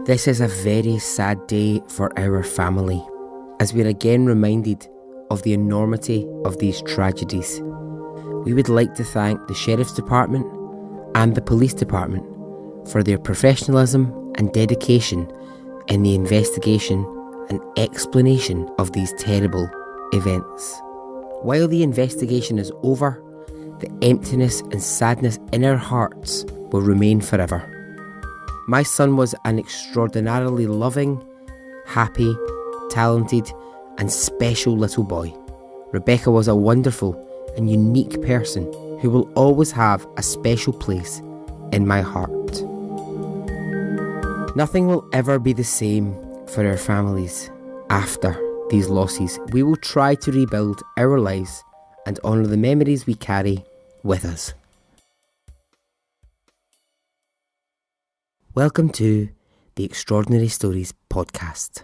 This is a very sad day for our family, as we're again reminded of the enormity of these tragedies. We would like to thank the Sheriff's Department and the Police Department for their professionalism and dedication in the investigation and explanation of these terrible events. While the investigation is over, the emptiness and sadness in our hearts will remain forever. My son was an extraordinarily loving, happy, talented and special little boy. Rebecca was a wonderful and unique person who will always have a special place in my heart. Nothing will ever be the same for our families after these losses. We will try to rebuild our lives and honour the memories we carry with us. Welcome to the Extraordinary Stories podcast.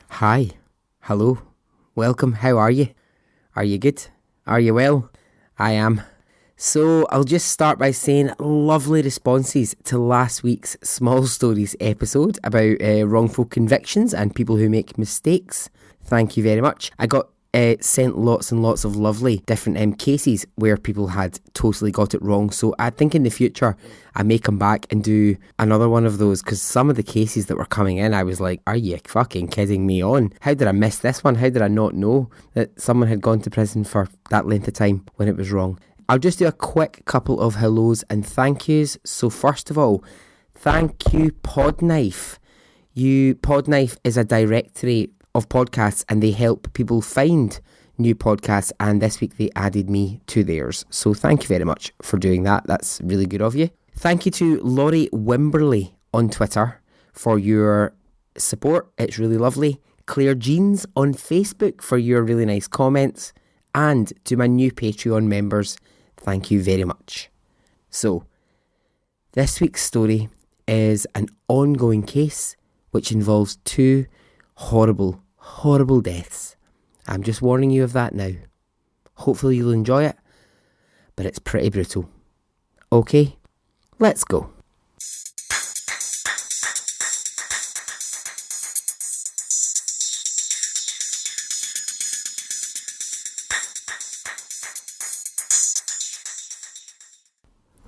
Hi, hello, welcome, how are you? Are you good? Are you well? I am. So I'll just start by saying lovely responses to last week's Small Stories episode about wrongful convictions and people who make mistakes. Thank you very much. I got sent lots and lots of lovely different cases where people had totally got it wrong. So I think in the future I may come back and do another one of those, because some of the cases that were coming in, I was like, are you fucking kidding me on? How did I miss this one? How did I not know that someone had gone to prison for that length of time when it was wrong? I'll just do a quick couple of hellos and thank yous. So first of all, thank you Podknife. Podknife is a directory of podcasts and they help people find new podcasts, and this week they added me to theirs. So thank you very much for doing that. That's really good of you. Thank you to Laurie Wimberley on Twitter for your support. It's really lovely. Claire Jeans on Facebook for your really nice comments. And to my new Patreon members, thank you very much. So, this week's story is an ongoing case which involves two horrible, horrible deaths. I'm just warning you of that now. Hopefully you'll enjoy it, but it's pretty brutal. Okay, let's go.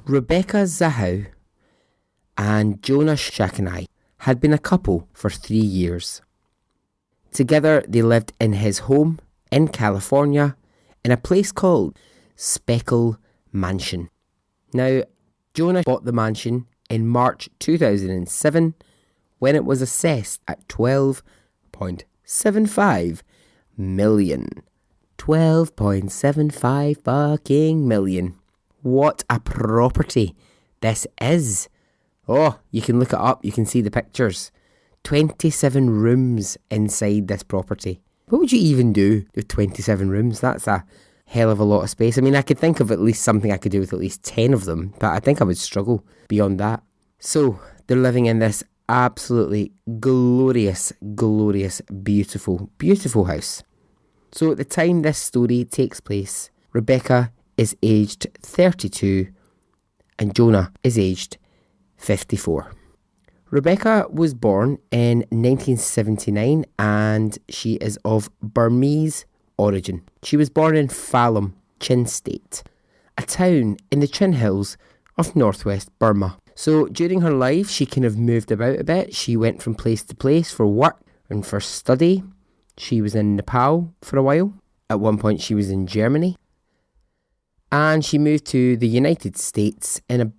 Rebecca Zahow and Jonah Shakanai had been a couple for 3 years. Together they lived in his home in California in a place called Spreckles Mansion. Now, Jonah bought the mansion in March 2007 when it was assessed at $12.75 million. 12.75 fucking million. What a property this is. Oh, you can look it up, you can see the pictures. 27 rooms inside this property. What would you even do with 27 rooms? That's a hell of a lot of space. I mean, I could think of at least something I could do with at least 10 of them, but I think I would struggle beyond that. So, they're living in this absolutely glorious, glorious, beautiful, beautiful house. So, at the time this story takes place, Rebecca is aged 32 and Jonah is aged 54. Rebecca was born in 1979 and she is of Burmese origin. She was born in Phalom, Chin State, a town in the Chin Hills of northwest Burma. So during her life, she kind of moved about a bit. She went from place to place for work and for study. She was in Nepal for a while. At one point, she was in Germany. And she moved to the United States in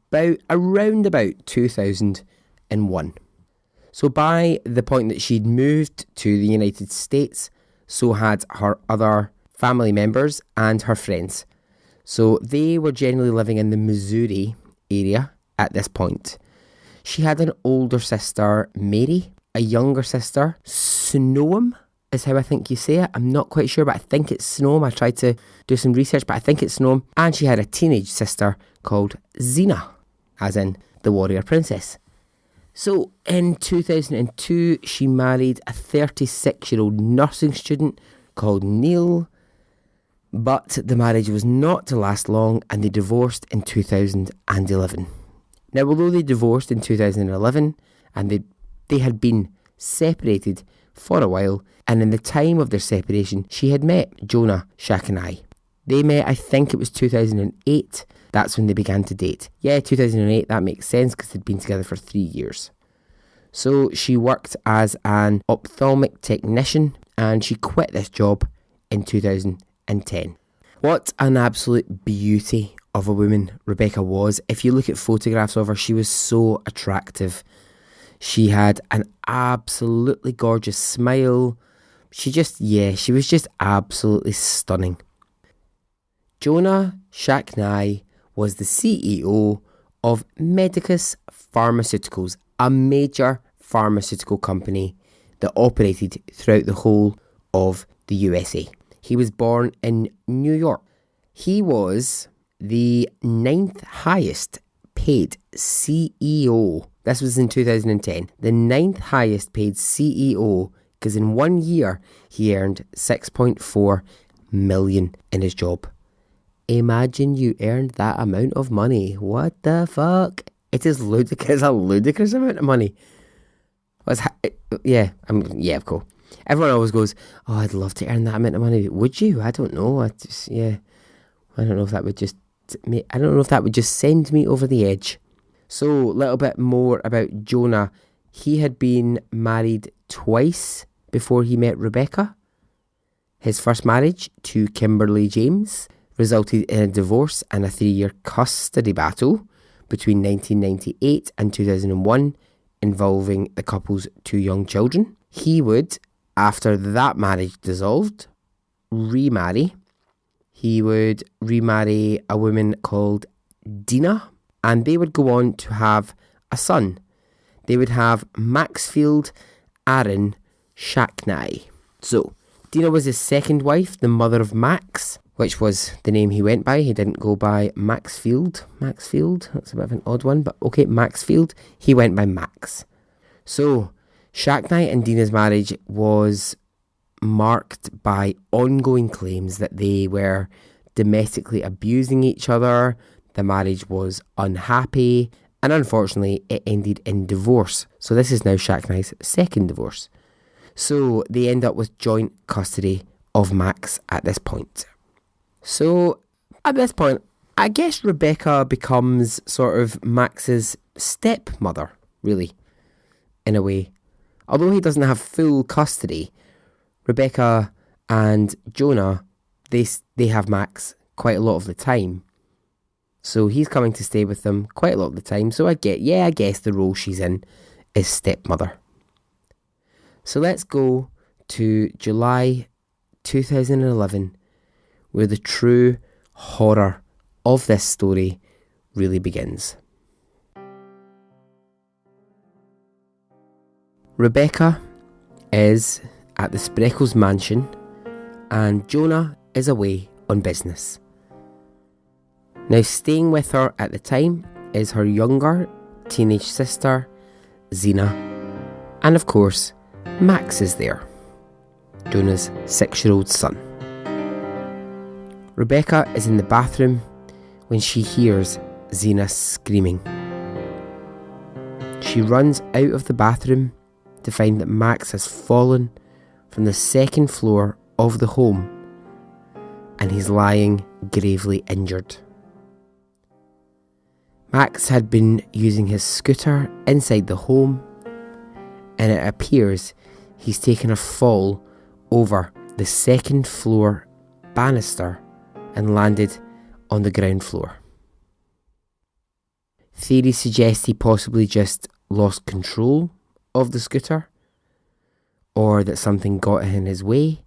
around about 2001. So by the point that she'd moved to the United States, so had her other family members and her friends. So they were generally living in the Missouri area at this point. She had an older sister, Mary, a younger sister, Snowem, is how I think you say it. I'm not quite sure, but I think it's Snom. I tried to do some research, but I think it's Snom. And she had a teenage sister called Xena, as in the warrior princess. So in 2002, she married a 36-year-old nursing student called Neil. But the marriage was not to last long, and they divorced in 2011. Now, although they divorced in 2011, and they had been separated for a while, and in the time of their separation, she had met Jonah, Shaq and I. They met, I think it was 2008. That's when they began to date. Yeah, 2008, that makes sense because they'd been together for 3 years. So she worked as an ophthalmic technician, and she quit this job in 2010. What an absolute beauty of a woman Rebecca was. If you look at photographs of her, she was so attractive. She had an absolutely gorgeous smile. She was just absolutely stunning. Jonah Shaknai was the CEO of Medicus Pharmaceuticals, a major pharmaceutical company that operated throughout the whole of the USA. He was born in New York. He was the 9th highest paid CEO. This was in 2010. The 9th highest paid CEO, because in 1 year he earned 6.4 million in his job. Imagine you earned that amount of money. What the fuck? It is ludicrous, a ludicrous amount of money. Of course. Everyone always goes, oh, I'd love to earn that amount of money. Would you? I don't know. I don't know if that would just send me over the edge. So, a little bit more about Jonah. He had been married twice before he met Rebecca. His first marriage to Kimberly James resulted in a divorce and a 3-year custody battle between 1998 and 2001, involving the couple's 2 young children. He would, after that marriage dissolved, remarry. He would remarry a woman called Dina, and they would go on to have a son. They would have Maxfield Aaron Shaknai. So, Dina was his second wife, the mother of Max, which was the name he went by. He didn't go by Maxfield. Maxfield, that's a bit of an odd one, but okay, Maxfield. He went by Max. So, Shaknai and Dina's marriage was marked by ongoing claims that they were domestically abusing each other. The marriage was unhappy, and unfortunately it ended in divorce. So this is now Shaknai's second divorce. So they end up with joint custody of Max at this point. So at this point, I guess Rebecca becomes sort of Max's stepmother, really, in a way. Although he doesn't have full custody, Rebecca and Jonah, they have Max quite a lot of the time. So he's coming to stay with them quite a lot of the time. So I guess the role she's in is stepmother. So let's go to July 2011, where the true horror of this story really begins. Rebecca is at the Spreckles Mansion, and Jonah is away on business. Now, staying with her at the time is her younger teenage sister, Xena, and of course, Max is there, Jonah's 6-year-old son. Rebecca is in the bathroom when she hears Xena screaming. She runs out of the bathroom to find that Max has fallen from the 2nd floor of the home, and he's lying gravely injured. Max had been using his scooter inside the home, and it appears he's taken a fall over the 2nd floor banister and landed on the ground floor. Theories suggest he possibly just lost control of the scooter, or that something got in his way.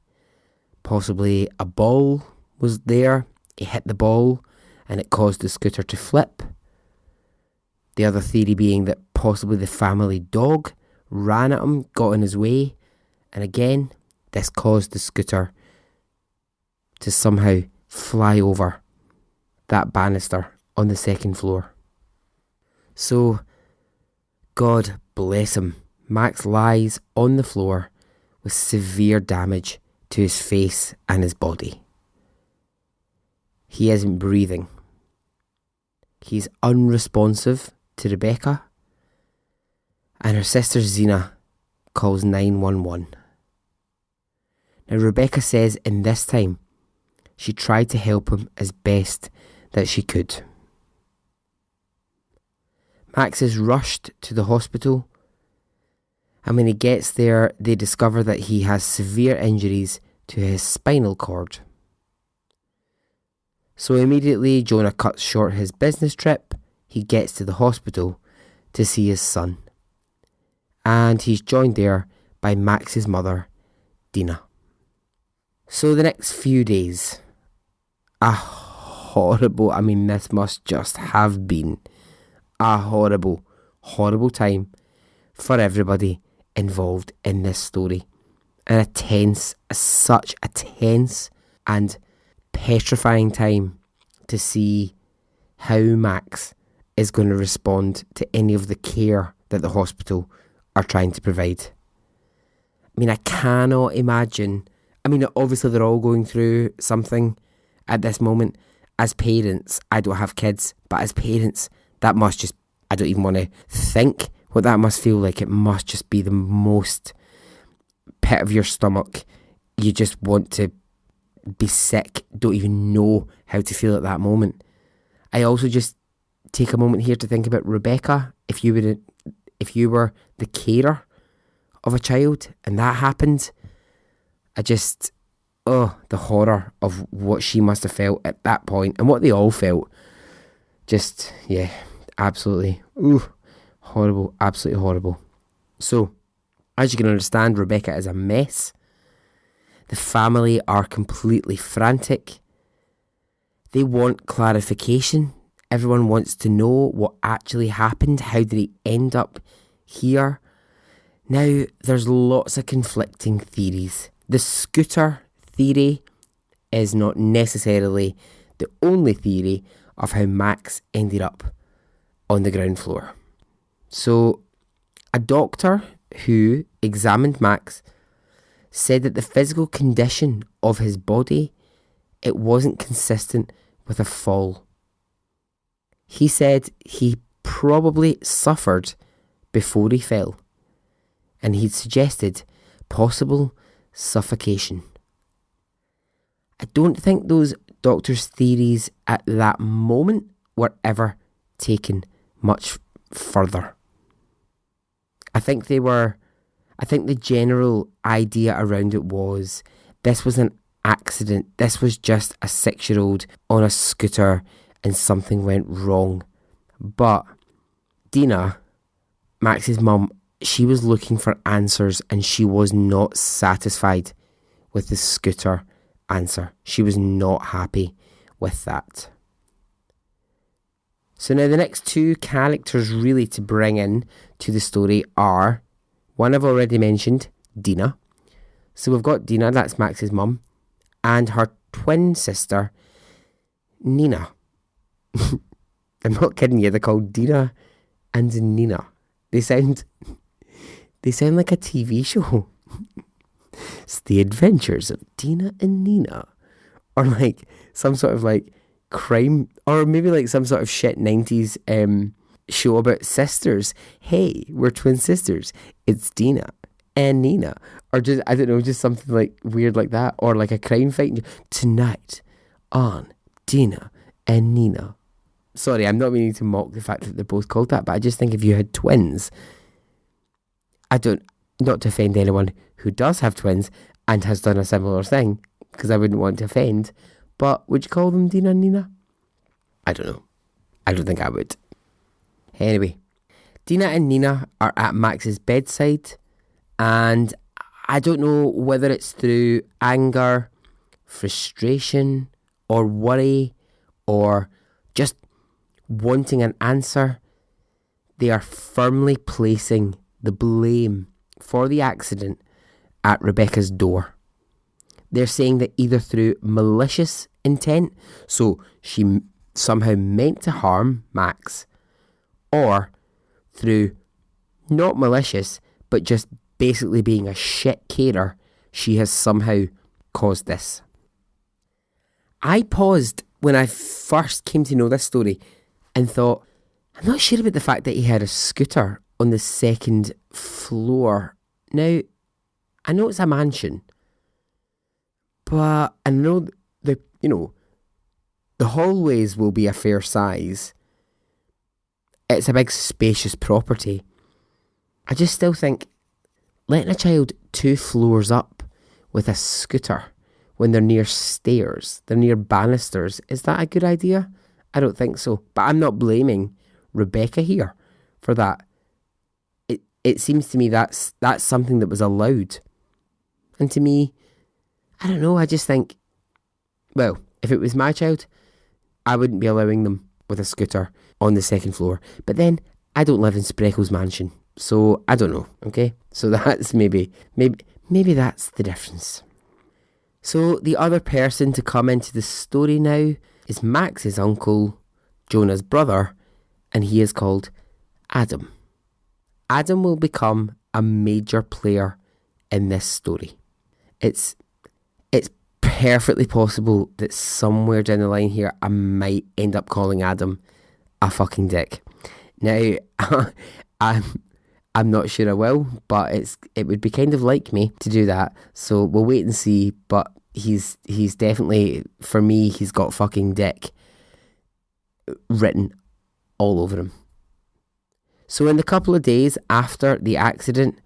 Possibly a ball was there, he hit the ball and it caused the scooter to flip. The other theory being that possibly the family dog ran at him, got in his way, and again, this caused the scooter to somehow fly over that banister on the second floor. So, God bless him, Max lies on the floor with severe damage to his face and his body. He isn't breathing. He's unresponsive to Rebecca, and her sister Zena calls 911. Now, Rebecca says in this time she tried to help him as best that she could. Max is rushed to the hospital, and when he gets there, they discover that he has severe injuries to his spinal cord. So immediately, Jonah cuts short his business trip. He gets to the hospital to see his son, and he's joined there by Max's mother, Dina. So the next few days, this must just have been a horrible time for everybody involved in this story. And such a tense and petrifying time to see how Max is going to respond to any of the care that the hospital are trying to provide. I cannot imagine. Obviously they're all going through something at this moment. As parents, I don't have kids, but as parents, that must just, I don't even want to think what that must feel like. It must just be the most pit of your stomach. You just want to be sick, don't even know how to feel at that moment. I also just take a moment here to think about Rebecca. If you were the carer of a child and that happened, the horror of what she must have felt at that point and what they all felt. Absolutely. Horrible, absolutely horrible. So, as you can understand, Rebecca is a mess. The family are completely frantic. They want clarification. Everyone wants to know what actually happened. How did he end up here? Now, there's lots of conflicting theories. The scooter theory is not necessarily the only theory of how Max ended up on the ground floor. So, a doctor who examined Max said that the physical condition of his body, it wasn't consistent with a fall. He said he probably suffered before he fell, and he'd suggested possible suffocation. I don't think those doctors' theories at that moment were ever taken much further. I think the general idea around it was this was an accident. This was just a 6-year-old on a scooter and something went wrong. But Dina, Max's mum, she was looking for answers and she was not satisfied with the scooter answer. She was not happy with that. So now the next two characters really to bring in to the story are, one I've already mentioned, Dina. So we've got Dina, that's Max's mum, and her twin sister, Nina. I'm not kidding you, they're called Dina and Nina. They sound like a TV show. It's the adventures of Dina and Nina. Or like some sort of like crime, or maybe like some sort of shit 90s show about sisters. Hey, we're twin sisters. It's Dina and Nina. Or just, I don't know, just something like weird like that. Or like a crime fight. Tonight on Dina and Nina. Sorry, I'm not meaning to mock the fact that they're both called that, but I just think if you had twins, not to offend anyone who does have twins and has done a similar thing, because I wouldn't want to offend, but would you call them Dina and Nina? I don't know. I don't think I would. Anyway, Dina and Nina are at Max's bedside, and I don't know whether it's through anger, frustration, or worry, or just wanting an answer. They are firmly placing the blame for the accident at Rebecca's door. They're saying that either through malicious intent, so she somehow meant to harm Max, or through not malicious, but just basically being a shit carer, she has somehow caused this. I paused when I first came to know this story and thought, I'm not sure about the fact that he had a scooter on the second floor. Now, I know it's a mansion, but I know the hallways will be a fair size. It's a big spacious property. I just still think letting a child 2 floors up with a scooter when they're near stairs, they're near banisters, is that a good idea? I don't think so. But I'm not blaming Rebecca here for that. It seems to me that's something that was allowed. And to me, I don't know, I just think, well, if it was my child, I wouldn't be allowing them with a scooter on the second floor. But then, I don't live in Spreckles Mansion, so I don't know, okay? So that's maybe that's the difference. So the other person to come into the story now is Max's uncle, Jonah's brother, and he is called Adam. Adam will become a major player in this story. It's perfectly possible that somewhere down the line here I might end up calling Adam a fucking dick. Now, I'm not sure I will, but it would be kind of like me to do that. So we'll wait and see. But he's definitely, for me, he's got fucking dick written all over him. So in the couple of days after the accident,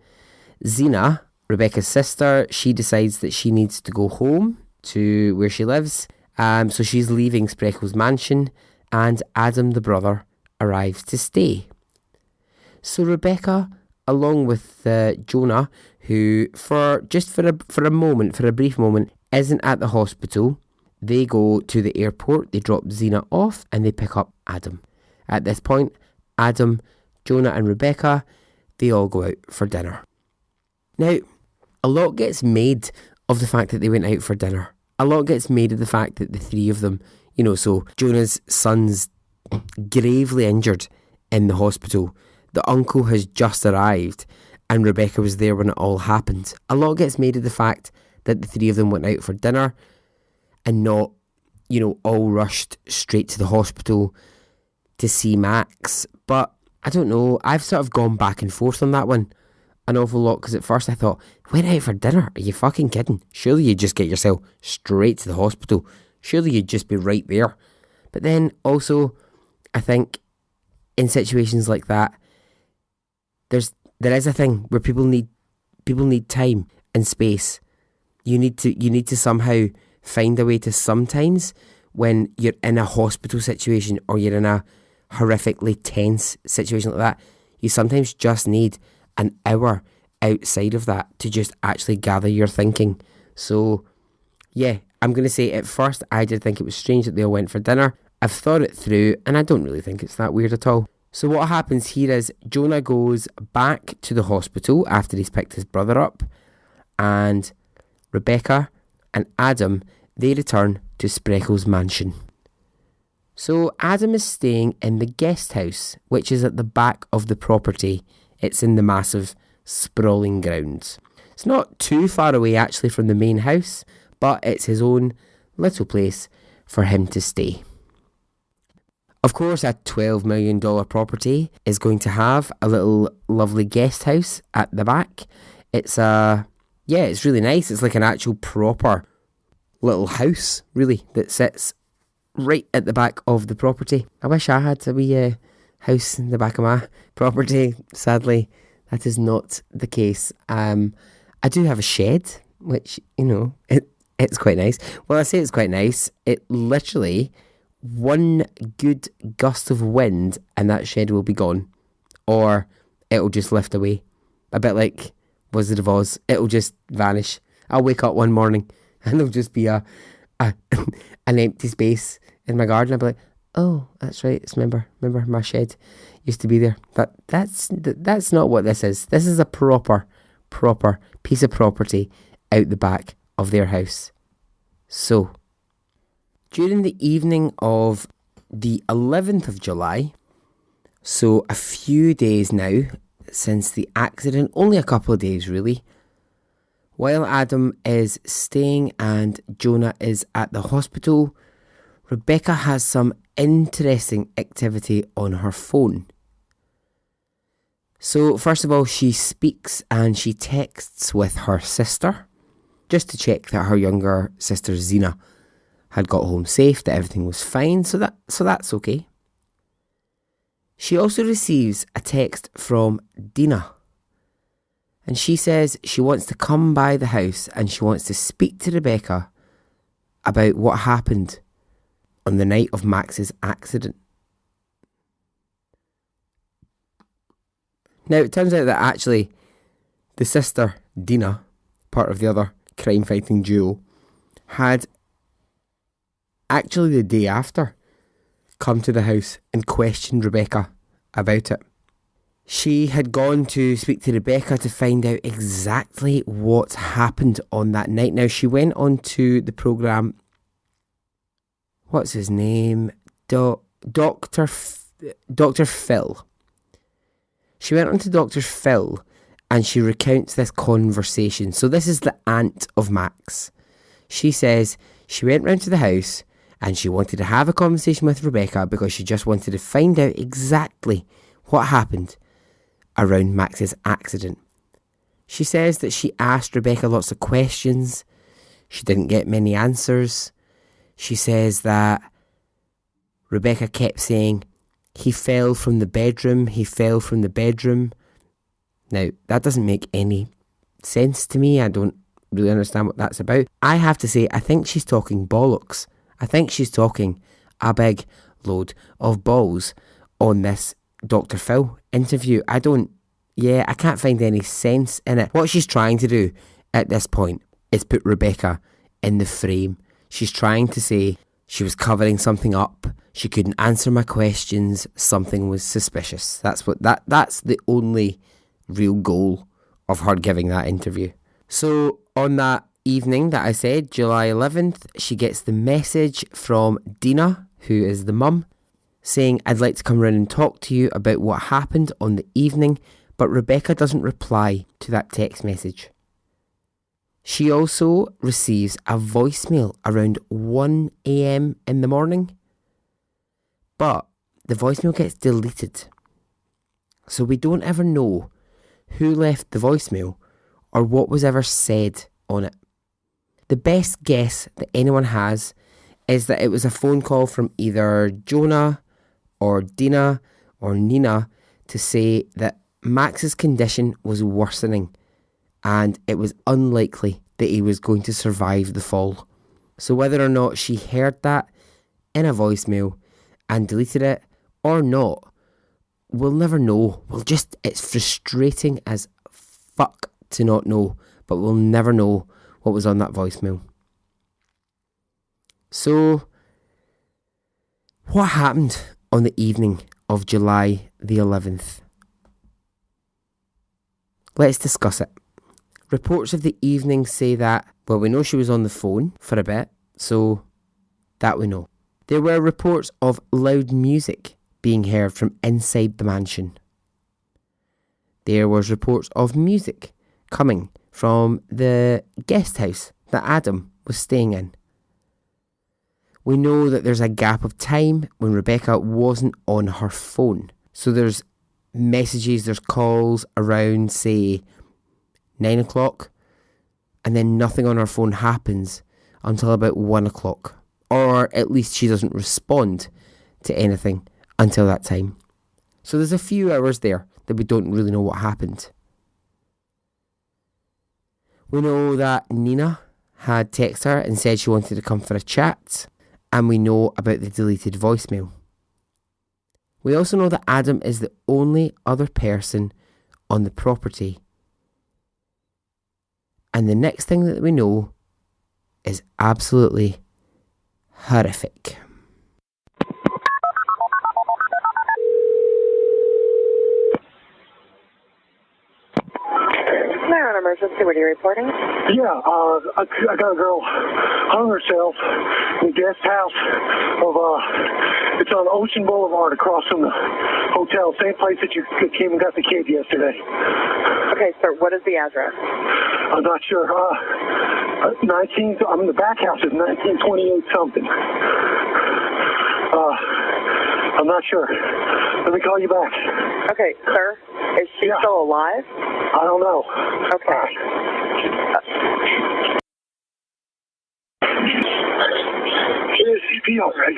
Zena, Rebecca's sister, she decides that she needs to go home to where she lives. So she's leaving Spreckles Mansion, and Adam, the brother, arrives to stay. So Rebecca, along with Jonah, who for a brief moment, isn't at the hospital, they go to the airport, they drop Zena off, and they pick up Adam. At this point, Adam, Jonah and Rebecca, they all go out for dinner. Now, a lot gets made of the fact that they went out for dinner. A lot gets made of the fact that the three of them, so Jonah's son's gravely injured in the hospital. The uncle has just arrived and Rebecca was there when it all happened. A lot gets made of the fact that the three of them went out for dinner and not, all rushed straight to the hospital to see Max. But I don't know, I've sort of gone back and forth on that one an awful lot, because at first I thought, went out for dinner? Are you fucking kidding? Surely you'd just get yourself straight to the hospital. Surely you'd just be right there. But then also, I think in situations like that, there is a thing where people need time and space. You need to somehow find a way to, sometimes when you're in a hospital situation or you're in a horrifically tense situation like that, you sometimes just need an hour outside of that to just actually gather your thinking. So yeah, I'm going to say at first I did think it was strange that they all went for dinner. I've thought it through and I don't really think it's that weird at all. So what happens here is Jonah goes back to the hospital after he's picked his brother up, and Rebecca and Adam, they return to Spreckles Mansion. So Adam is staying in the guest house, which is at the back of the property. It's in the massive, sprawling grounds. It's not too far away actually from the main house, but it's his own little place for him to stay. Of course, a $12 million property is going to have a little lovely guest house at the back. It's it's really nice. It's like an actual proper little house, really, that sits right at the back of the property. I wish I had a wee house in the back of my property. Sadly, that is not the case. I do have a shed, which, it's quite nice. Well, I say it's quite nice. It literally, one good gust of wind and that shed will be gone, or it'll just lift away, a bit like Wizard of Oz. It'll just vanish. I'll wake up one morning and there'll just be an empty space in my garden. I'll be like, oh, that's right, it's remember my shed used to be there. But that's not what this is. This is a proper piece of property out the back of their house. So, during the evening of the 11th of July, so a few days now since the accident, only a couple of days really, while Adam is staying and Jonah is at the hospital, Rebecca has some interesting activity on her phone. So first of all, she speaks and she texts with her sister just to check that her younger sister Zena had got home safe, that everything was fine, so that's okay. She also receives a text from Dina, and she says she wants to come by the house and she wants to speak to Rebecca about what happened on the night of Max's accident. Now, it turns out that actually the sister, Dina, part of the other crime-fighting duo, had actually the day after come to the house and questioned Rebecca about it. She had gone to speak to Rebecca to find out exactly what happened on that night. Now, she went on to the programme, what's his name? Dr. Phil. She went on to Dr. Phil and she recounts this conversation. So this is the aunt of Max. She says she went round to the house and she wanted to have a conversation with Rebecca because she just wanted to find out exactly what happened around Max's accident. She says that she asked Rebecca lots of questions. She didn't get many answers. She says that Rebecca kept saying, he fell from the bedroom, he fell from the bedroom. Now, that doesn't make any sense to me. I don't really understand what that's about. I have to say, I think she's talking bollocks. I think she's talking a big load of balls on this Dr. Phil interview. I can't find any sense in it. What she's trying to do at this point is put Rebecca in the frame. She's trying to say she was covering something up. She couldn't answer my questions. Something was suspicious. That's the only real goal of her giving that interview. So on that evening that I said, July 11th, she gets the message from Dina, who is the mum, saying, I'd like to come round and talk to you about what happened on the evening, but Rebecca doesn't reply to that text message. She also receives a voicemail around 1 a.m. in the morning, but the voicemail gets deleted. So we don't ever know who left the voicemail or what was ever said on it. The best guess that anyone has is that it was a phone call from either Jonah or Dina or Nina to say that Max's condition was worsening and it was unlikely that he was going to survive the fall. So whether or not she heard that in a voicemail and deleted it or not, we'll never know. It's frustrating as fuck to not know, but we'll never know what was on that voicemail. So, what happened on the evening of July the 11th? Let's discuss it. Reports of the evening say that, well, we know she was on the phone for a bit, so that we know. There were reports of loud music being heard from inside the mansion. There was reports of music coming from the guest house that Adam was staying in. We know that there's a gap of time when Rebecca wasn't on her phone. So there's messages, there's calls around, say, 9 o'clock, and then nothing on her phone happens until about 1 o'clock. Or at least she doesn't respond to anything until that time. So there's a few hours there that we don't really know what happened. We know that Nina had texted her and said she wanted to come for a chat, and we know about the deleted voicemail. We also know that Adam is the only other person on the property. And the next thing that we know is absolutely horrific. 911 emergency, what are you reporting? Yeah, I got a girl hung herself in the guest house of, it's on Ocean Boulevard across from the hotel, same place that you came and got the kid yesterday. Okay, sir, what is the address? I'm not sure. the back house is 1928 something. I'm not sure. Let me call you back. Okay, sir, is she still alive? I don't know. Okay. ESP, all right.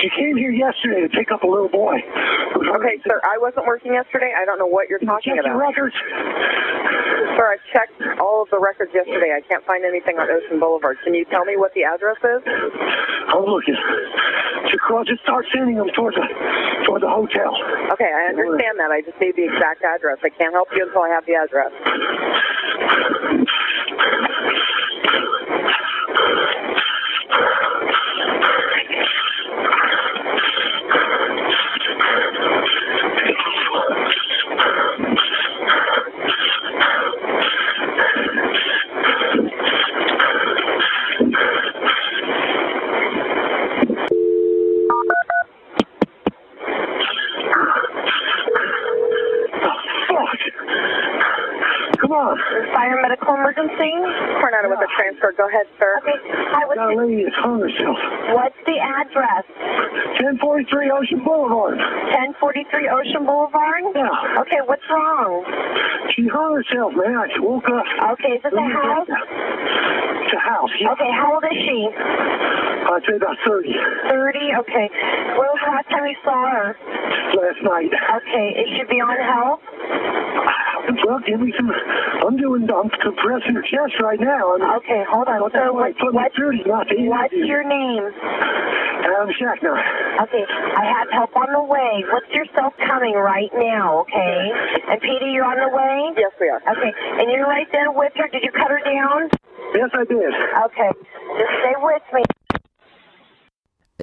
She came here yesterday to pick up a little boy. Okay, sir, I wasn't working yesterday. I don't know what you're talking Check about. your records. Sir, I checked all of the records yesterday. I can't find anything on Ocean Boulevard. Can you tell me what the address is? I'm looking. Just start sending them toward the hotel. Okay, I understand that. I just need the exact address. I can't help you until I have the address. Fire medical emergency? Coronado with a transfer. Go ahead, sir. Okay. That lady is hung herself. What's the address? 1043 Ocean Boulevard. 1043 Ocean Boulevard? Yeah. Okay, what's wrong? She hung herself, man. I woke up. Okay, is this a house? It's a house, yeah. Okay, how old is she? I'd say about 30. 30? Okay. When was the last time you saw her? Last night. Okay, is she beyond help? Well, give me some. I'm compressing her chest right now. Okay, hold on. So what's your name? Adam Shackner. Okay, I have help on the way. What's your self coming right now, okay? And Peter, you're on the way? Yes, we are. Okay, and you're right there with her. Did you cut her down? Yes, I did. Okay, just stay with me.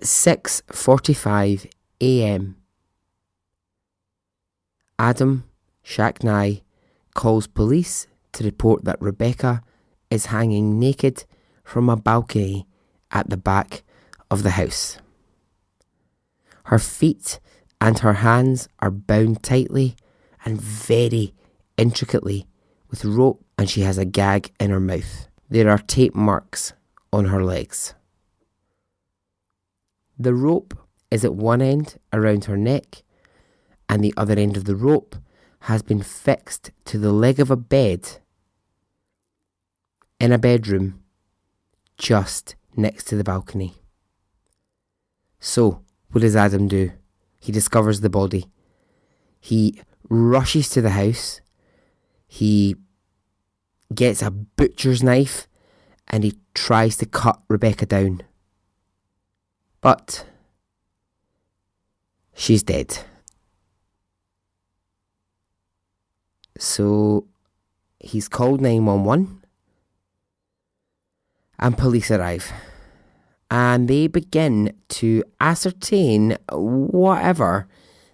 6:45 a.m. Adam Shacknai calls police to report that Rebecca is hanging naked from a balcony at the back of the house. Her feet and her hands are bound tightly and very intricately with rope, and she has a gag in her mouth. There are tape marks on her legs. The rope is at one end around her neck, and the other end of the rope has been fixed to the leg of a bed in a bedroom just next to the balcony. So, what does Adam do? He discovers the body. He rushes to the house. He gets a butcher's knife and he tries to cut Rebecca down. But she's dead. So he's called 911 and police arrive. And they begin to ascertain whatever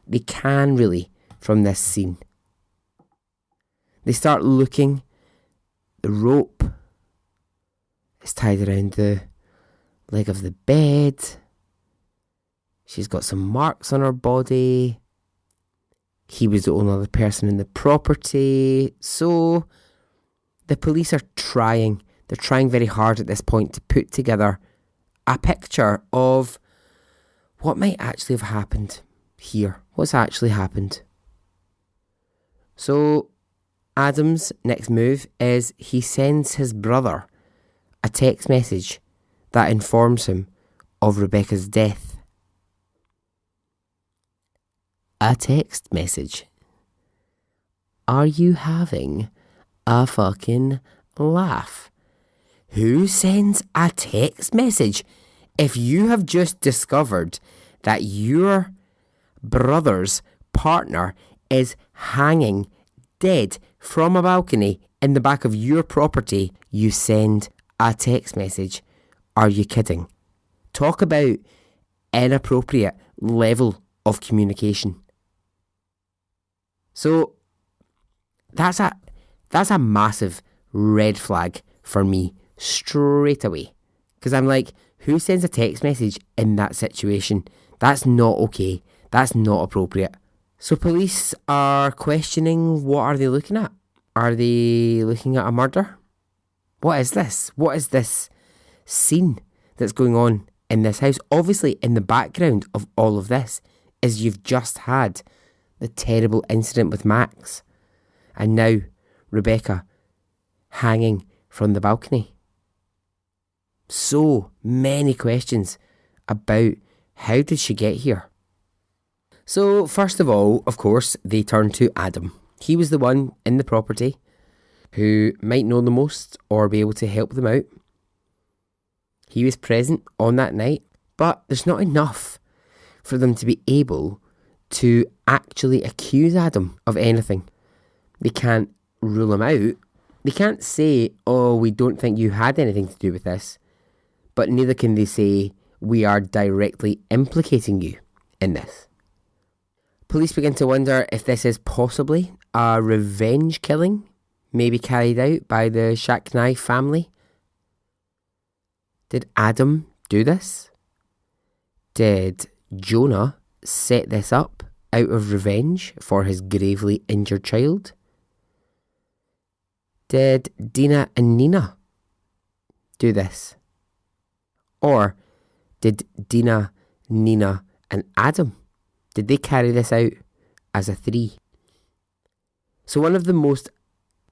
they can really from this scene. They start looking. The rope is tied around the leg of the bed. She's got some marks on her body. He was the only other person in the property. So the police are trying. They're trying very hard at this point to put together a picture of what might actually have happened here. What's actually happened. So Adam's next move is he sends his brother a text message that informs him of Rebecca's death. A text message. Are you having a fucking laugh? Who sends a text message if you have just discovered that your brother's partner is hanging dead from a balcony in the back of your property? You send a text message. Are you kidding? Talk about inappropriate level of communication. So that's That's a massive red flag for me straight away. Because I'm like, who sends a text message in that situation? That's not okay. That's not appropriate. So police are questioning, what are they looking at? Are they looking at a murder? What is this? What is this scene that's going on in this house? Obviously, in the background of all of this is you've just had the terrible incident with Max. And now Rebecca hanging from the balcony. So many questions about how did she get here? So first of all, of course, they turn to Adam. He was the one in the property who might know the most or be able to help them out. He was present on that night, but there's not enough for them to be able to actually accuse Adam of anything. They can't rule him out. They can't say, oh, we don't think you had anything to do with this. But neither can they say, we are directly implicating you in this. Police begin to wonder if this is possibly a revenge killing, maybe carried out by the Shacknai family. Did Adam do this? Did Jonah set this up out of revenge for his gravely injured child? Did Dina and Nina do this? Or did Dina, Nina and Adam, did they carry this out as a three? So one of the most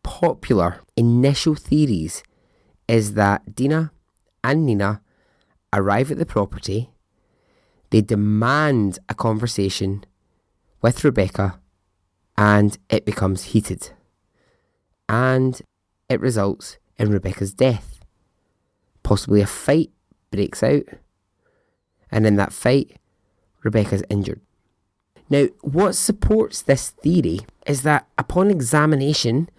popular initial theories is that Dina and Nina arrive at the property, they demand a conversation with Rebecca, and it becomes heated. And it results in Rebecca's death. Possibly a fight breaks out, and in that fight, Rebecca's injured. Now, what supports this theory is that upon examination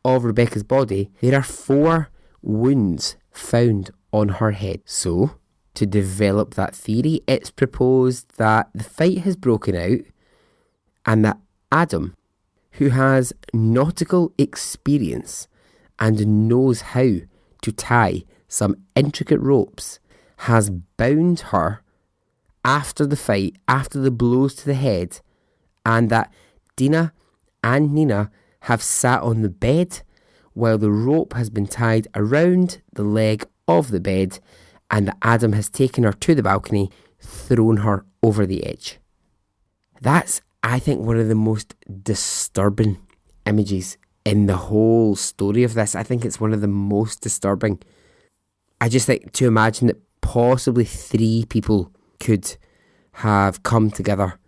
of Rebecca's body, there are 4 wounds found on her head. So, to develop that theory, it's proposed that the fight has broken out and that Adam, who has nautical experience and knows how to tie some intricate ropes, has bound her after the fight, after the blows to the head, and that Dina and Nina have sat on the bed while the rope has been tied around the leg of the bed, and that Adam has taken her to the balcony, thrown her over the edge. That's, I think, one of the most disturbing images in the whole story of this. I think it's one of the most disturbing. I just think to imagine that possibly 3 people could have come together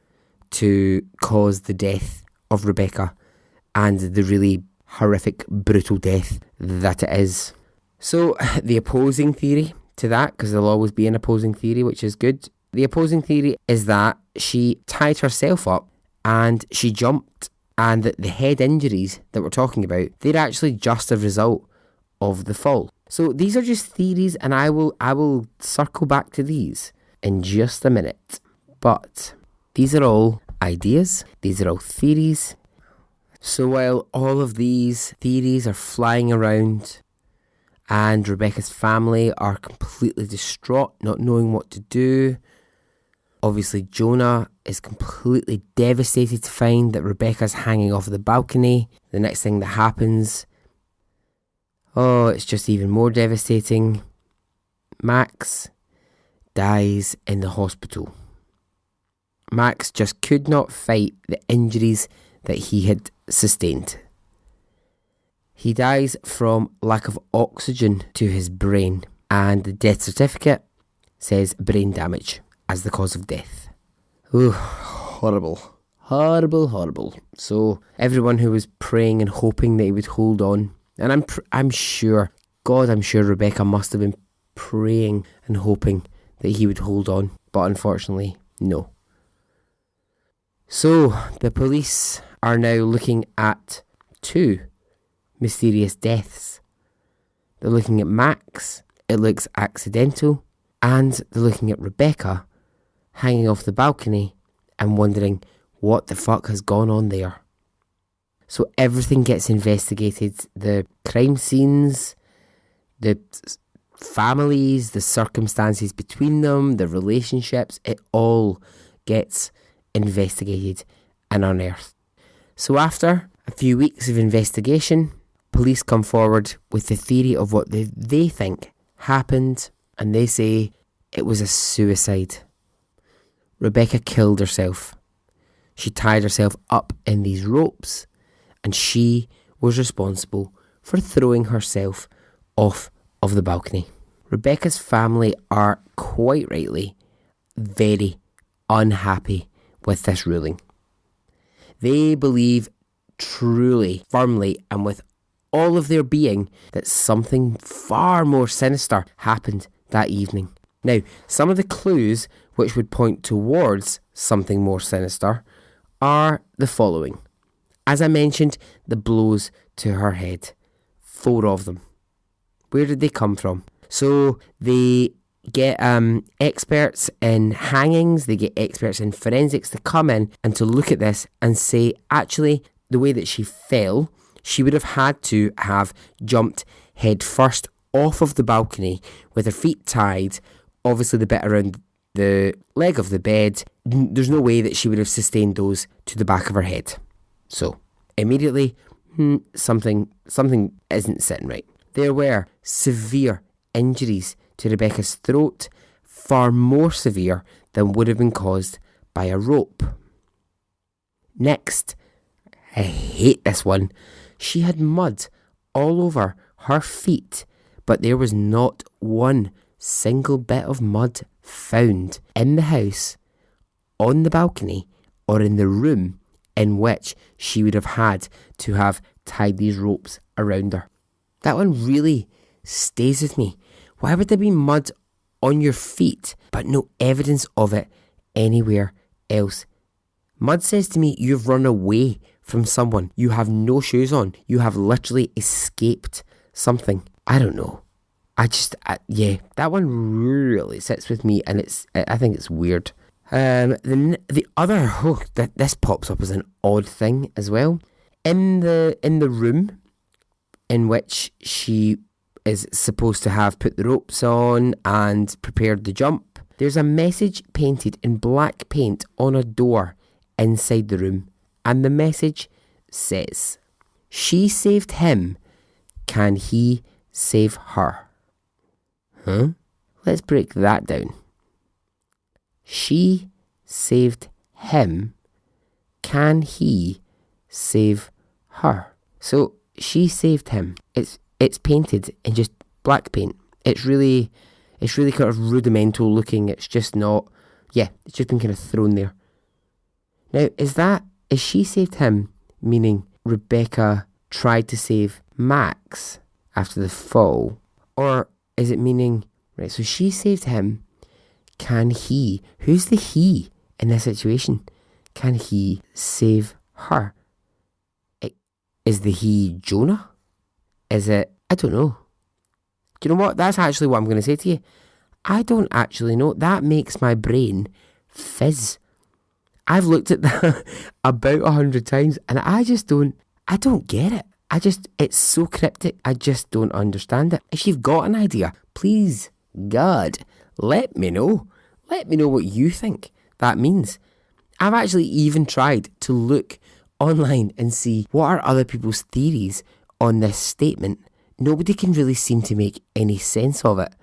to cause the death of Rebecca and the really horrific, brutal death that it is. So the opposing theory to that, because there'll always be an opposing theory, which is good. The opposing theory is that she tied herself up and she jumped, and that the head injuries that we're talking about, they're actually just a result of the fall. So these are just theories, and I will circle back to these in just a minute. But these are all ideas, these are all theories. So while all of these theories are flying around and Rebecca's family are completely distraught, not knowing what to do, obviously Jonah is completely devastated to find that Rebecca's hanging off the balcony. The next thing that happens, it's just even more devastating. Max dies in the hospital. Max just could not fight the injuries that he had sustained. He dies from lack of oxygen to his brain, and the death certificate says brain damage as the cause of death. Ooh, horrible. Horrible, horrible. So everyone who was praying and hoping that he would hold on, and I'm sure Rebecca must have been praying and hoping that he would hold on, but unfortunately, no. So the police are now looking at 2 mysterious deaths. They're looking at Max, it looks accidental, and they're looking at Rebecca hanging off the balcony and wondering what the fuck has gone on there. So everything gets investigated. The crime scenes, the families, the circumstances between them, the relationships, it all gets investigated and unearthed. So after a few weeks of investigation, police come forward with the theory of what they think happened, and they say it was a suicide. Rebecca killed herself. She tied herself up in these ropes, and she was responsible for throwing herself off of the balcony. Rebecca's family are quite rightly very unhappy with this ruling. They believe truly, firmly, and with all of their being that something far more sinister happened that evening. Now, some of the clues which would point towards something more sinister are the following. As I mentioned, the blows to her head. 4 of them. Where did they come from? So they get experts in hangings, they get experts in forensics to come in and to look at this and say, actually, the way that she fell, she would have had to have jumped head first off of the balcony with her feet tied, obviously the bit around the leg of the bed. There's no way that she would have sustained those to the back of her head. So, immediately, something isn't sitting right. There were severe injuries to Rebecca's throat, far more severe than would have been caused by a rope. Next, I hate this one, she had mud all over her feet, but there was not one single bit of mud found in the house, on the balcony, or in the room in which she would have had to have tied these ropes around her. That one really stays with me. Why would there be mud on your feet, but no evidence of it anywhere else? Mud says to me, you've run away from someone. You have no shoes on. You have literally escaped something. I don't know. That one really sits with me, and I think it's weird. The other, this pops up as an odd thing as well. In the room in which she is supposed to have put the ropes on and prepared the jump, there's a message painted in black paint on a door inside the room, and the message says, "She saved him, can he save her?" Let's break that down. She saved him, can he save her? So she saved him. It's painted in just black paint. It's really kind of rudimental looking. It's just not. Yeah, it's just been kind of thrown there. Now, is she saved him, meaning Rebecca tried to save Max after the fall, or is it meaning, right, so she saved him, can he, who's the he in this situation? Can he save her? Is the he Jonah? Is it, I don't know. Do you know what? That's actually what I'm going to say to you. I don't actually know. That makes my brain fizz. I've looked at that about 100 times and I don't get it. It's so cryptic. I just don't understand it. If you've got an idea, please, God, let me know. Let me know what you think that means. I've actually even tried to look online and see what are other people's theories on this statement. Nobody can really seem to make any sense of it.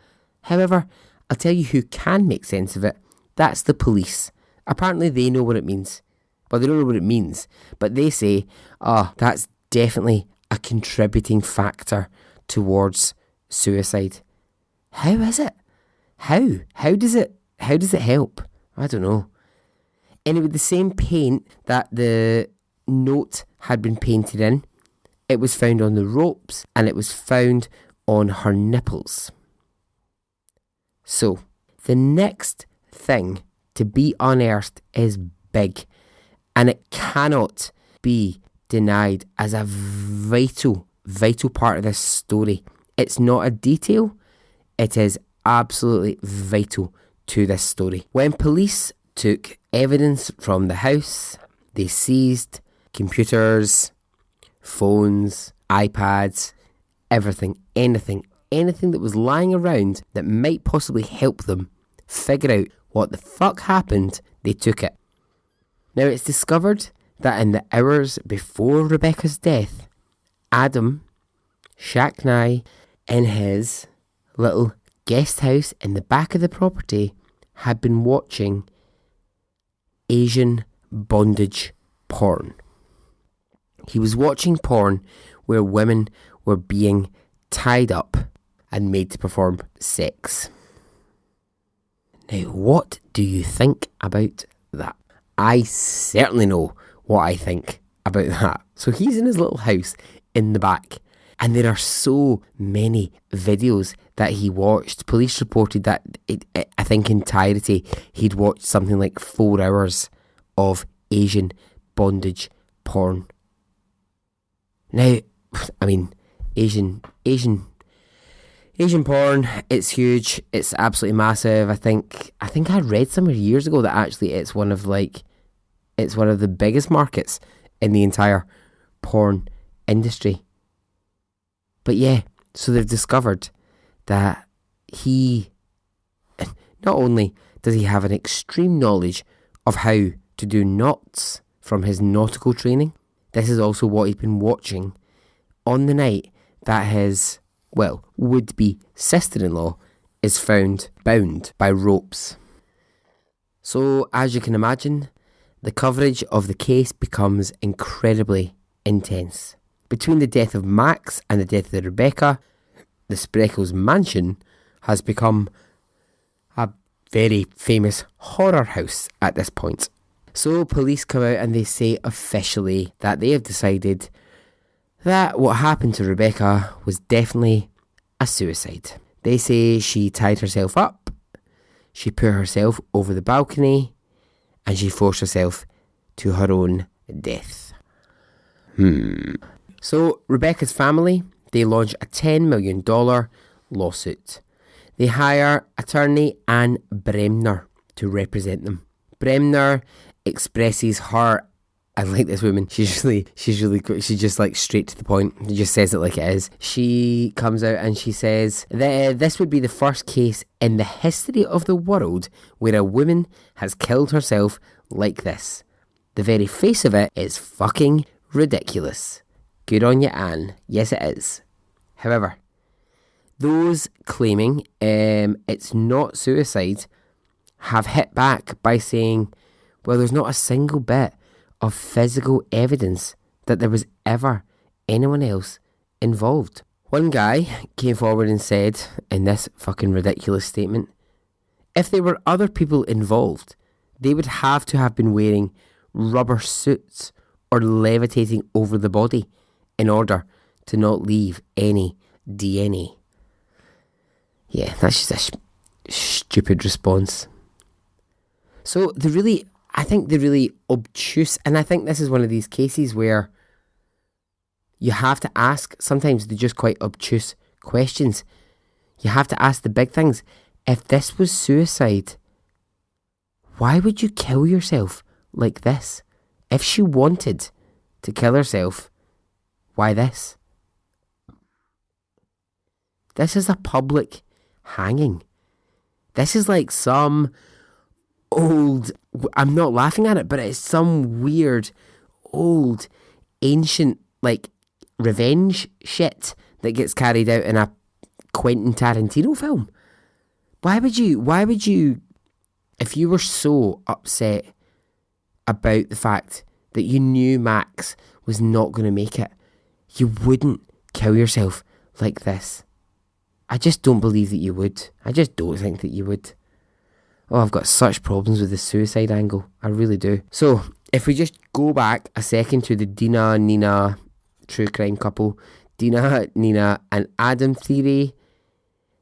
However, I'll tell you who can make sense of it. That's the police. Apparently they know what it means. Well, they don't know what it means, but they say, that's definitely a contributing factor towards suicide. How is it? How does it help? I don't know. Anyway, the same paint that the note had been painted in, it was found on the ropes and it was found on her nipples. So, the next thing to be unearthed is big, and it cannot be denied as a vital part of this story. It's not a detail, it is absolutely vital to this story. When police took evidence from the house, they seized computers, phones, iPads, everything, anything that was lying around that might possibly help them figure out what the fuck happened, they took it. Now, it's discovered that in the hours before Rebecca's death, Adam Shacknai, in his little guest house in the back of the property, had been watching Asian bondage porn. He was watching porn where women were being tied up and made to perform sex. Now, what do you think about that? I certainly know what I think about that. So he's in his little house in the back, and there are so many videos that he watched. Police reported that, I think in entirety, he'd watched something like 4 hours of Asian bondage porn. Now, I mean, Asian porn, it's huge. It's absolutely massive. I think I read somewhere years ago that actually it's one of the biggest markets in the entire porn industry. But yeah, so they've discovered that he, not only does he have an extreme knowledge of how to do knots from his nautical training, this is also what he'd been watching on the night that his, would-be sister-in-law is found bound by ropes. So, as you can imagine, the coverage of the case becomes incredibly intense. Between the death of Max and the death of Rebecca, the Spreckles Mansion has become a very famous horror house at this point. So police come out and they say officially that they have decided that what happened to Rebecca was definitely a suicide. They say she tied herself up, she put herself over the balcony, and she forced herself to her own death. So Rebecca's family, they launch a $10 million lawsuit. They hire attorney Anne Bremner to represent them. Bremner expresses her, I like this woman, she's really good, she's just like straight to the point, she just says it like it is. She comes out and she says that this would be the first case in the history of the world where a woman has killed herself like this. The very face of it is fucking ridiculous. Good on you, Anne. Yes, it is. However, those claiming it's not suicide have hit back by saying, well, there's not a single bit of physical evidence that there was ever anyone else involved. One guy came forward and said, in this fucking ridiculous statement, if there were other people involved, they would have to have been wearing rubber suits or levitating over the body in order to not leave any DNA. Yeah, that's just a stupid response. So I think the really obtuse, and I think this is one of these cases where you have to ask sometimes the just quite obtuse questions. You have to ask the big things. If this was suicide, why would you kill yourself like this? If she wanted to kill herself, why this? This is a public hanging. This is like some old, I'm not laughing at it, but it's some weird, old, ancient, like, revenge shit that gets carried out in a Quentin Tarantino film. Why would you, if you were so upset about the fact that you knew Max was not going to make it, you wouldn't kill yourself like this. I just don't believe that you would. I just don't think that you would. Oh, I've got such problems with the suicide angle. I really do. So, if we just go back a second to the Dina, Nina true crime couple, Dina, Nina and Adam theory,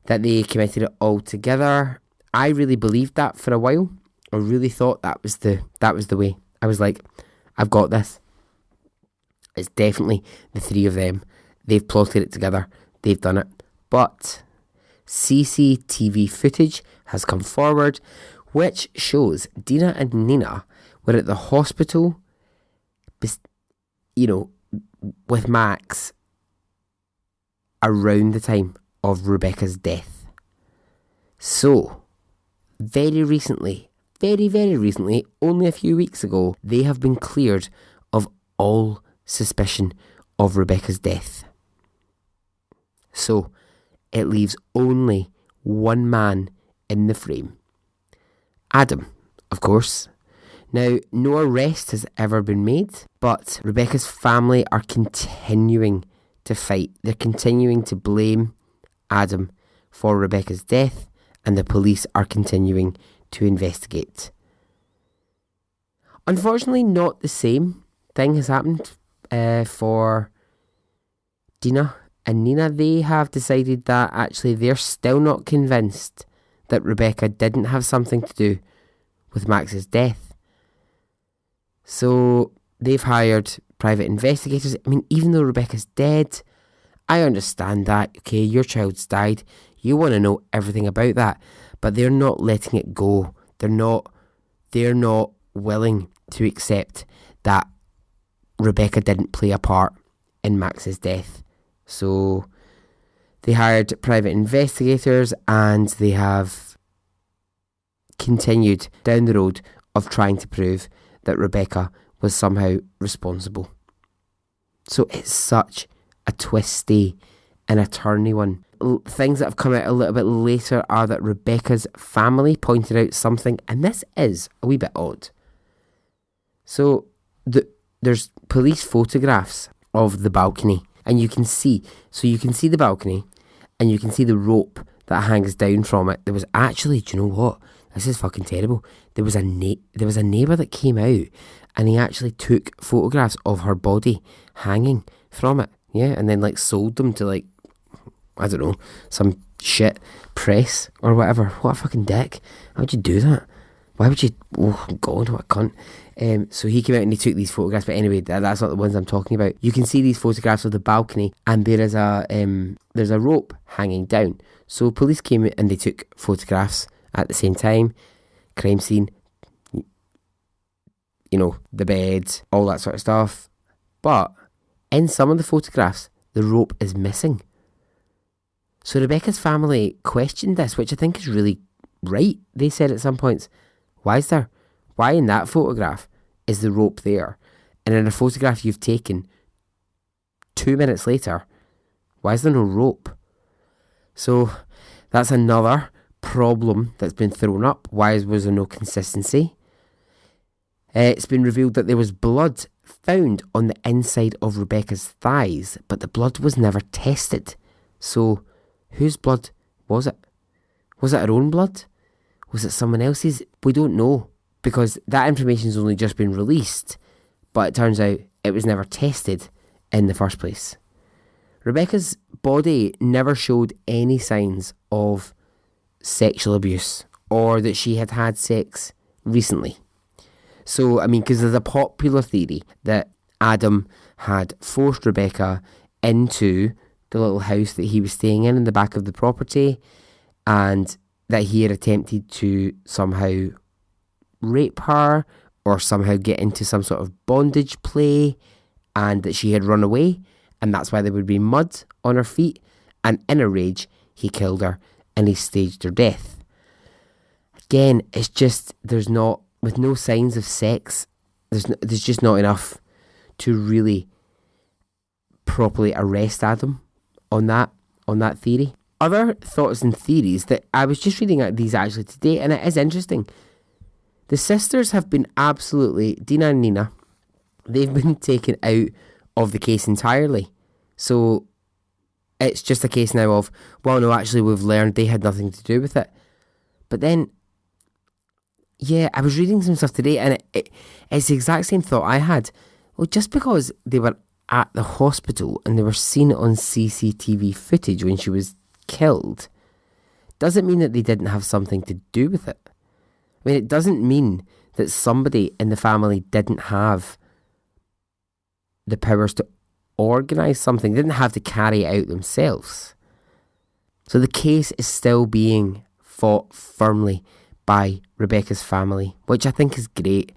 that they committed it all together. I really believed that for a while. I really thought that was the way. I was like, I've got this. It's definitely the three of them. They've plotted it together. They've done it. But CCTV footage has come forward which shows Dina and Nina were at the hospital, with Max around the time of Rebecca's death. So, very recently, very recently, only a few weeks ago, they have been cleared of all suspicion of Rebecca's death. So, it leaves only one man in the frame. Adam, of course. Now, no arrest has ever been made, but Rebecca's family are continuing to fight. They're continuing to blame Adam for Rebecca's death, and the police are continuing to investigate. Unfortunately, not the same thing has happened for Dina and Nina. They have decided that actually they're still not convinced that Rebecca didn't have something to do with Max's death. So they've hired private investigators. I mean, even though Rebecca's dead, I understand that. Okay, your child's died. You want to know everything about that. But they're not letting it go. They're not willing to accept that Rebecca didn't play a part in Max's death. So they hired private investigators and they have continued down the road of trying to prove that Rebecca was somehow responsible. So it's such a twisty and a turny one. Things that have come out a little bit later are that Rebecca's family pointed out something, and this is a wee bit odd. So there's police photographs of the balcony, and you can see the balcony, and you can see the rope that hangs down from it. There was actually, do you know what? This is fucking terrible. There was a neighbour that came out, and he actually took photographs of her body hanging from it. Yeah, and then like sold them to like, I don't know, some shit press or whatever. What a fucking dick. How would you do that? Why would you? Oh God, what a cunt. So he came out and he took these photographs. But anyway, that's not the ones I'm talking about. You can see these photographs of the balcony, and there's a rope hanging down. So police came out and they took photographs at the same time. Crime scene, you know, the bed, all that sort of stuff. But in some of the photographs, the rope is missing. So Rebecca's family questioned this, which I think is really right. They said at some points, why in that photograph is the rope there? And in a photograph you've taken 2 minutes later, why is there no rope? So that's another problem that's been thrown up. Why was there no consistency? It's been revealed that there was blood found on the inside of Rebecca's thighs, but the blood was never tested. So whose blood was it? Was it her own blood? Was it someone else's? We don't know, because that information's only just been released, but it turns out it was never tested in the first place. Rebecca's body never showed any signs of sexual abuse or that she had had sex recently. So, I mean, because there's a popular theory that Adam had forced Rebecca into the little house that he was staying in the back of the property, and that he had attempted to somehow rape her or somehow get into some sort of bondage play, and that she had run away, and that's why there would be mud on her feet, and in a rage he killed her and he staged her death. Again, it's just, with no signs of sex, there's just not enough to really properly arrest Adam on that theory. Other thoughts and theories that I was just reading out these actually today, and it is interesting. The sisters have been absolutely, Dina and Nina, they've been taken out of the case entirely. So it's just a case now of, well, no, actually we've learned they had nothing to do with it. But then, yeah, I was reading some stuff today, and it's the exact same thought I had. Well, just because they were at the hospital and they were seen on CCTV footage when she was killed, doesn't mean that they didn't have something to do with it. I mean, it doesn't mean that somebody in the family didn't have the powers to organise something, they didn't have to carry it out themselves. So the case is still being fought firmly by Rebecca's family, which I think is great.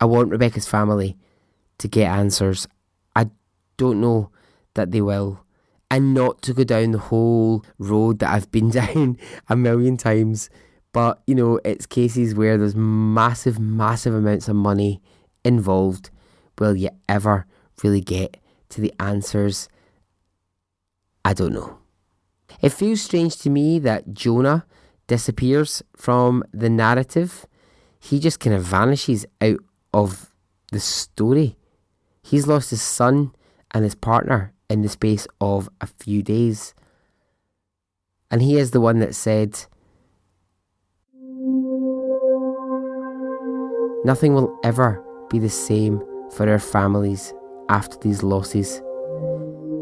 I want Rebecca's family to get answers. I don't know that they will. And not to go down the whole road that I've been down a million times. But, you know, it's cases where there's massive, massive amounts of money involved. Will you ever really get to the answers? I don't know. It feels strange to me that Jonah disappears from the narrative. He just kind of vanishes out of the story. He's lost his son and his partner in the space of a few days. And he is the one that said, nothing will ever be the same for our families after these losses.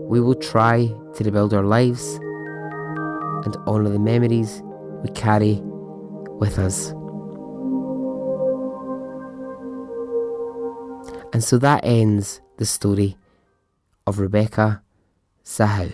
We will try to rebuild our lives and honour the memories we carry with us. And so that ends the story of Rebecca Sahau.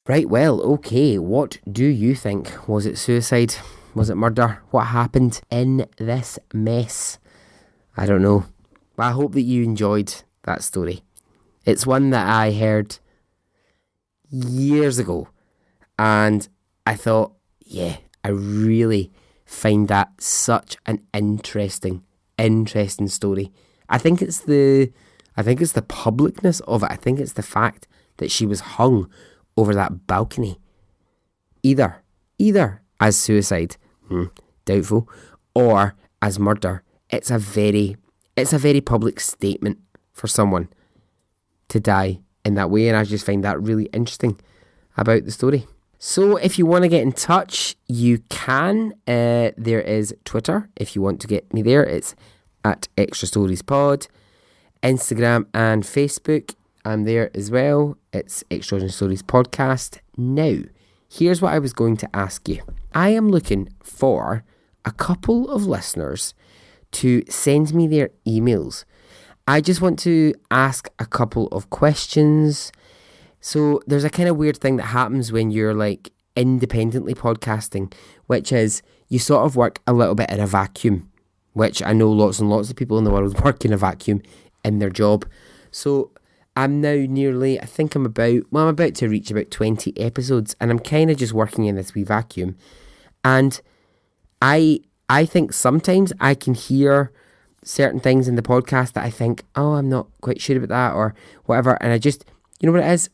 Right, well, okay, what do you think? Was it suicide? Was it murder? What happened in this mess? I don't know. But I hope that you enjoyed that story. It's one that I heard years ago, and I thought, yeah, I really find that such an interesting story. I think it's the publicness of it. I think it's the fact that she was hung over that balcony, either as suicide, doubtful, or as murder. It's a very public statement for someone to die in that way, and I just find that really interesting about the story. So if you want to get in touch, you can. There is Twitter if you want to get me there. It's at Extra Stories Pod. Instagram and Facebook, I'm there as well. It's Extraordinary Stories Podcast. Now, here's what I was going to ask you. I am looking for a couple of listeners to send me their emails. I just want to ask a couple of questions. So there's a kind of weird thing that happens when you're like independently podcasting, which is you sort of work a little bit in a vacuum, which I know lots and lots of people in the world work in a vacuum in their job. So I'm now nearly, I'm about to reach about 20 episodes, and I'm kind of just working in this wee vacuum. And I think sometimes I can hear certain things in the podcast that I think, oh, I'm not quite sure about that or whatever. And I just, you know what it is?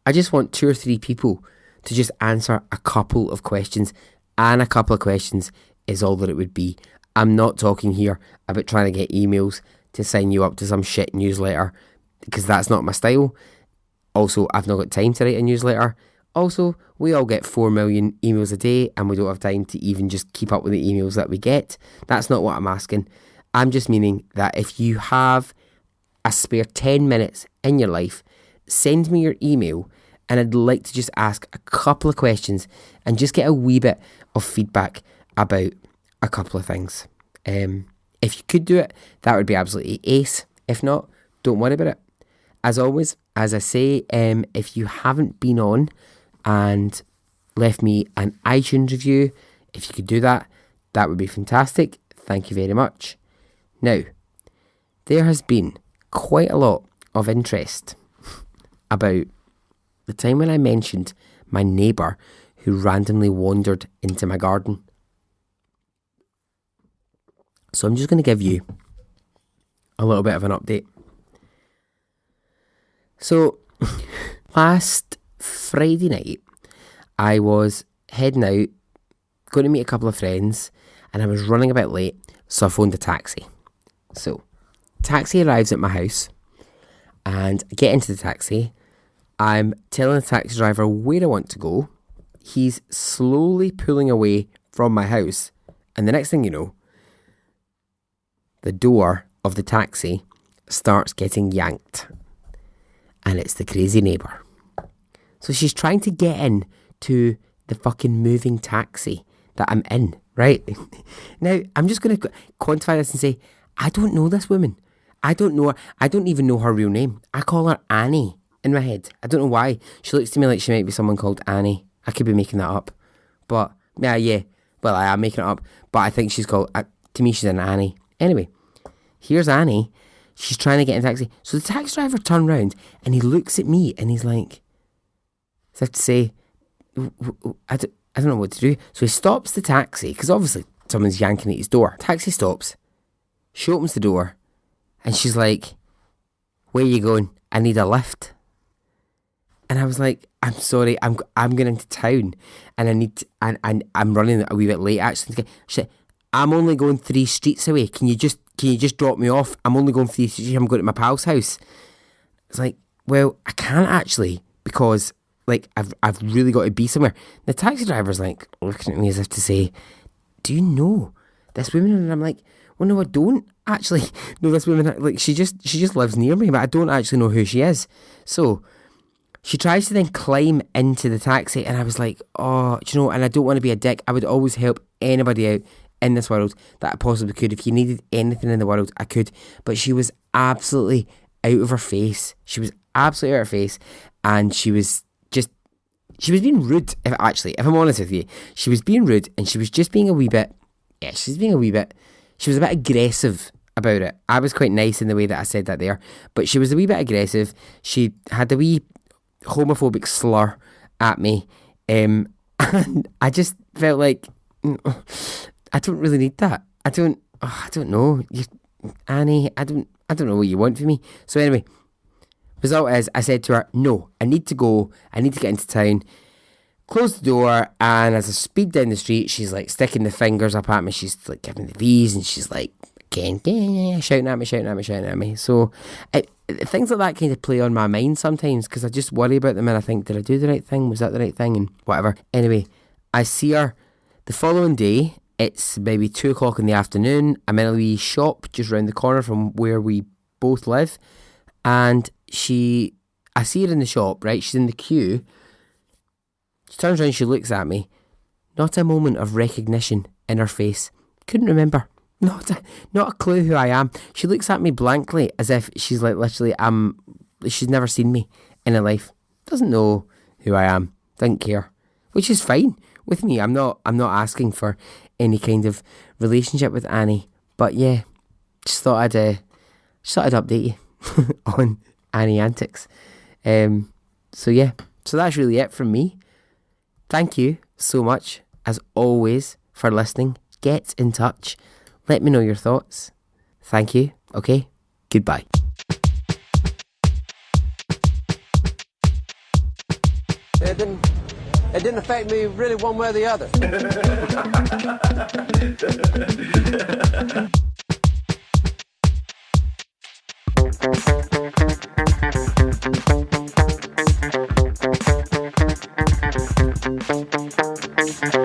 I just want 2 or 3 people to just answer a couple of questions. And a couple of questions is all that it would be. I'm not talking here about trying to get emails to sign you up to some shit newsletter, because that's not my style. Also, I've not got time to write a newsletter. Also, we all get 4 million emails a day, and we don't have time to even just keep up with the emails that we get. That's not what I'm asking. I'm just meaning that if you have a spare 10 minutes in your life, send me your email, and I'd like to just ask a couple of questions and just get a wee bit of feedback about a couple of things. If you could do it, that would be absolutely ace. If not, don't worry about it. As always, as I say, if you haven't been on and left me an iTunes review, if you could do that, that would be fantastic. Thank you very much. Now, there has been quite a lot of interest about the time when I mentioned my neighbour who randomly wandered into my garden. So I'm just going to give you a little bit of an update. So, last Friday night, I was heading out, going to meet a couple of friends, and I was running a bit late, so I phoned a taxi. So, taxi arrives at my house, and I get into the taxi. I'm telling the taxi driver where I want to go. He's slowly pulling away from my house, and the next thing you know, the door of the taxi starts getting yanked. And it's the crazy neighbour. So she's trying to get in to the fucking moving taxi that I'm in, right? Now, I'm just going to quantify this and say, I don't know this woman. I don't know her. I don't even know her real name. I call her Annie. in my head. I don't know why. She looks to me like she might be someone called Annie. I could be making that up. But, yeah. Well, I am making it up. But I think she's called, to me, she's an Annie. Anyway, here's Annie. She's trying to get in a taxi. So the taxi driver turned round and he looks at me and he's like, as if to say, I don't know what to do. So he stops the taxi, because obviously someone's yanking at his door. Taxi stops. She opens the door and she's like, where are you going? I need a lift. And I was like, I'm sorry, I'm going into town and I need to, and I'm running a wee bit late actually. She said, I'm only going 3 streets away. Can you just drop me off? I'm only going 3 streets. I'm going to my pal's house. It's like, well, I can't actually, because like I've really got to be somewhere. The taxi driver's like looking at me as if to say, do you know this woman? And I'm like, well, no, I don't actually know this woman. Like she just lives near me, but I don't actually know who she is. So she tries to then climb into the taxi, and I was like, oh, do you know, and I don't want to be a dick. I would always help anybody out in this world that I possibly could. If you needed anything in the world, I could. But she was absolutely out of her face. She was absolutely out of her face, and she was being rude. If I'm honest with you, she was being rude, and she was just being a wee bit. Yeah, she was a bit aggressive about it. I was quite nice in the way that I said that there, but she was a wee bit aggressive. She had a wee homophobic slur at me, and I just felt like I don't really need that. I don't know, Annie. I don't know what you want from me. So anyway, result is I said to her, no, I need to go. I need to get into town. Close the door, and as I speed down the street, she's like sticking the fingers up at me. She's like giving the V's, and she's like again, shouting at me. So things like that kind of play on my mind sometimes, because I just worry about them and I think, did I do the right thing? Was that the right thing? And whatever. Anyway, I see her the following day. It's maybe 2 o'clock in the afternoon. I'm in a wee shop just round the corner from where we both live, and I see her in the shop, right? She's in the queue. She turns around, she looks at me. Not a moment of recognition in her face. Couldn't remember. Not a clue who I am. She looks at me blankly, as if she's like literally, she's never seen me in her life. Doesn't know who I am. Doesn't care. Which is fine with me. I'm not asking for any kind of relationship with Annie. But yeah, just thought I'd update you on Annie antics. So yeah, so that's really it from me. Thank you so much, as always, for listening. Get in touch. Let me know your thoughts. Thank you. Okay, goodbye. It didn't affect me really one way or the other.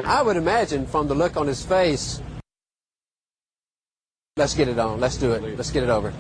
I would imagine from the look on his face, let's get it on, let's do it, let's get it over.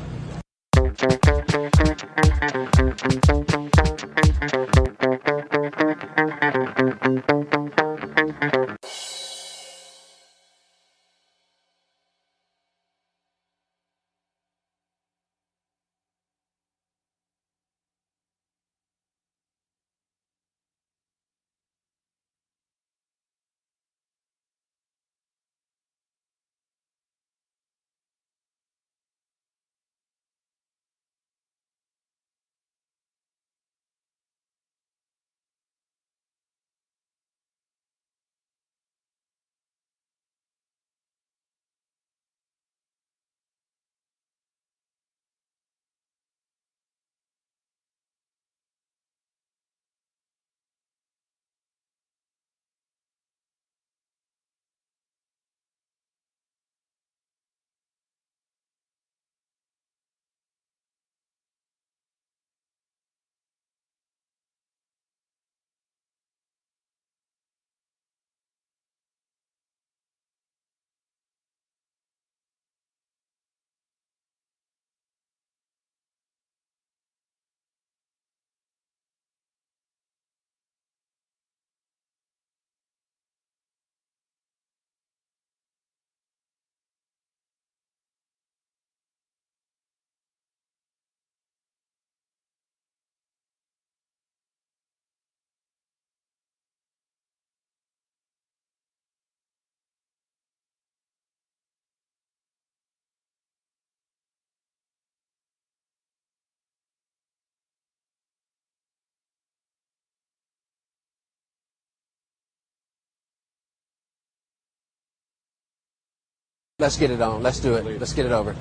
Let's get it on. Let's do it. Let's get it over.